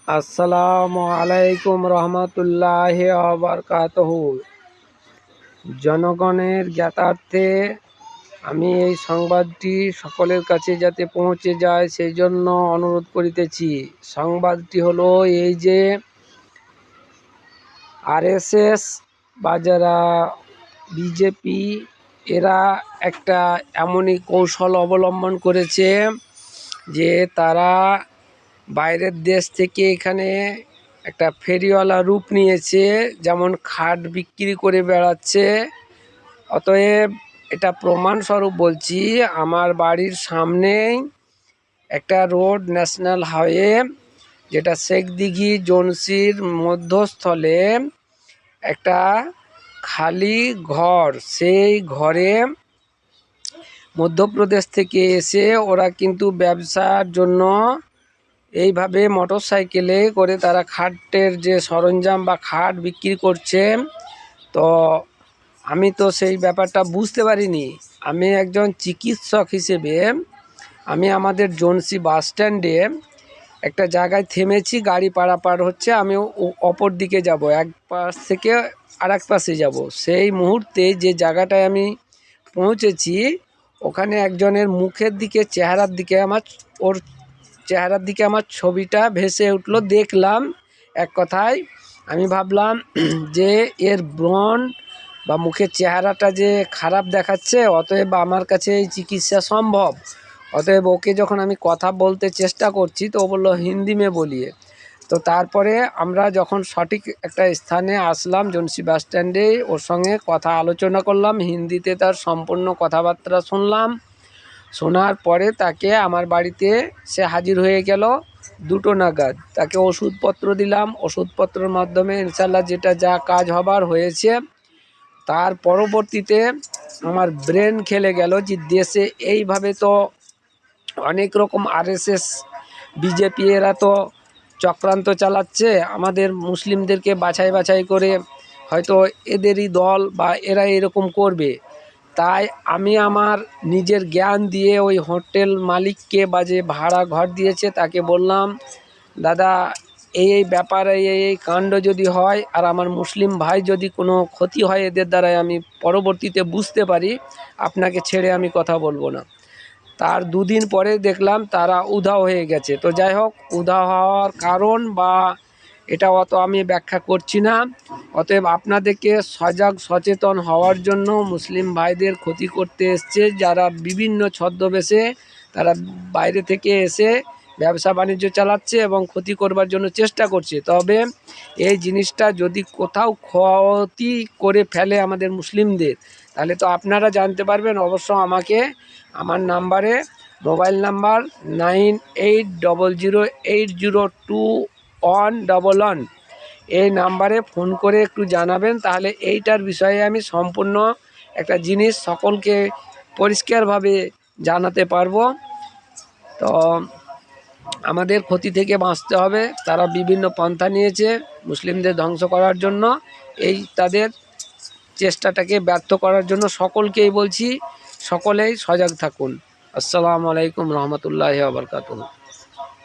আসসালামু আলাইকুম রহমতুল্লাহি ওয়া বারাকাতুহু। জনগণের জ্ঞাতার্থে আমি এই সংবাদটি সকলের কাছে যাতে পৌঁছে যায় সেই জন্য অনুরোধ করিতেছি। সংবাদটি হলো এই যে আরএসএস বা যারা বিজেপি এরা একটা এমনই কৌশল অবলম্বন করেছে যে তারা বাইরের দেশ থেকে এখানে একটা ফেরিওয়ালা রূপ নিয়েছে, যেমন খাট বিক্রি করে বেড়াচ্ছে। অতএব এটা প্রমাণস্বরূপ বলছি, আমার বাড়ির সামনেই একটা রোড, ন্যাশনাল হাইওয়ে, যেটা শেখ দিঘি জোনসির মধ্যস্থলে একটা খালি ঘর, সেই ঘরে মধ্যপ্রদেশ থেকে এসে ওরা কিন্তু ব্যবসার জন্য এইভাবে মোটর সাইকেলে করে তারা খাটের যে সরঞ্জাম বা খাট বিক্রি করছে। তো আমি তো সেই ব্যাপারটা বুঝতে পারিনি। আমি একজন চিকিৎসক হিসেবে আমি আমাদের জোনসি বাস স্ট্যান্ডে একটা জায়গায় থেমেছি, গাড়ি পারাপার হচ্ছে, আমি অপর দিকে যাব, এক পাশ থেকে আর এক পাশে যাব। সেই মুহূর্তে যে জায়গাটায় আমি পৌঁছেছি ওখানে একজনের মুখের দিকে, ওর চেহারার দিকে আমার ছবিটা ভেসে উঠলো, দেখলাম। এক কথায় আমি ভাবলাম যে এর ব্রণ বা মুখের চেহারাটা যে খারাপ দেখাচ্ছে, অতএব আমার কাছে এই চিকিৎসা সম্ভব। অতএব ওকে যখন আমি কথা বলতে চেষ্টা করছি তো ও বললো হিন্দি মে বলিয়ে। তো তারপরে আমরা যখন সঠিক একটা স্থানে আসলাম জোনসি বাস স্ট্যান্ডে, ওর সঙ্গে কথা আলোচনা করলাম হিন্দিতে, তার সম্পূর্ণ কথাবার্তা শুনলাম। শোনার পরে তাকে আমার বাড়িতে সে হাজির হয়ে গেল 2টো নাগাদ। তাকে ওষুধপত্র দিলাম, ওষুধপত্রের মাধ্যমে ইনশাল্লাহ যেটা যা কাজ হবার হয়েছে। তার পরবর্তীতে আমার ব্রেন খেলে গেল যে দেশে এইভাবে তো অনেক রকম আরএসএস বিজেপি এরা তো চক্রান্ত চালাচ্ছে, আমাদের মুসলিমদেরকে বাছাই বাছাই করে হয়তো এদেরই দল বা এরা এরকম করবে। তাই আমি আমার নিজের জ্ঞান দিয়ে ওই হোটেল মালিককে বা যে ভাড়া ঘর দিয়েছে তাকে বললাম, দাদা এই ব্যাপারে এই কাণ্ড যদি হয় আর আমার মুসলিম ভাই যদি কোনো ক্ষতি হয় এদের দ্বারাই, আমি পরবর্তীতে বুঝতে পারি, আপনাকে ছেড়ে আমি কথা বলবো না। তার 2 দিন পরে দেখলাম তারা উধাও হয়ে গেছে। তো যাই হোক, উধাও হওয়ার কারণ বা এটা অত আমি ব্যাখ্যা করছি না। অতএব আপনাদেরকে সজাগ সচেতন হওয়ার জন্য, মুসলিম ভাইদের ক্ষতি করতে এসছে যারা বিভিন্ন ছদ্মবেশে, তারা বাইরে থেকে এসে ব্যবসা বাণিজ্য চালাচ্ছে এবং ক্ষতি করবার জন্য চেষ্টা করছে। তবে এই জিনিসটা যদি কোথাও ক্ষতি করে ফেলে আমাদের মুসলিমদের, তাহলে তো আপনারা জানতে পারবেন। অবশ্য আমাকে আমার নাম্বারে, মোবাইল নাম্বার 9800802111, এই নাম্বারে ফোন করে একটু জানাবেন। তাহলে এইটার বিষয়ে আমি সম্পূর্ণ একটা জিনিস সকলকে পরিষ্কারভাবে জানাতে পারবো। তো আমাদের ক্ষতি থেকে বাঁচতে হবে। তারা বিভিন্ন পন্থা নিয়েছে মুসলিমদের ধ্বংস করার জন্য, এই তাদের চেষ্টাটাকে ব্যর্থ করার জন্য সকলকেই বলছি, সকলেই সজাগ থাকুন। আসসালামু আলাইকুম রহমতুল্লাহি ওয়া বারাকাতুহু।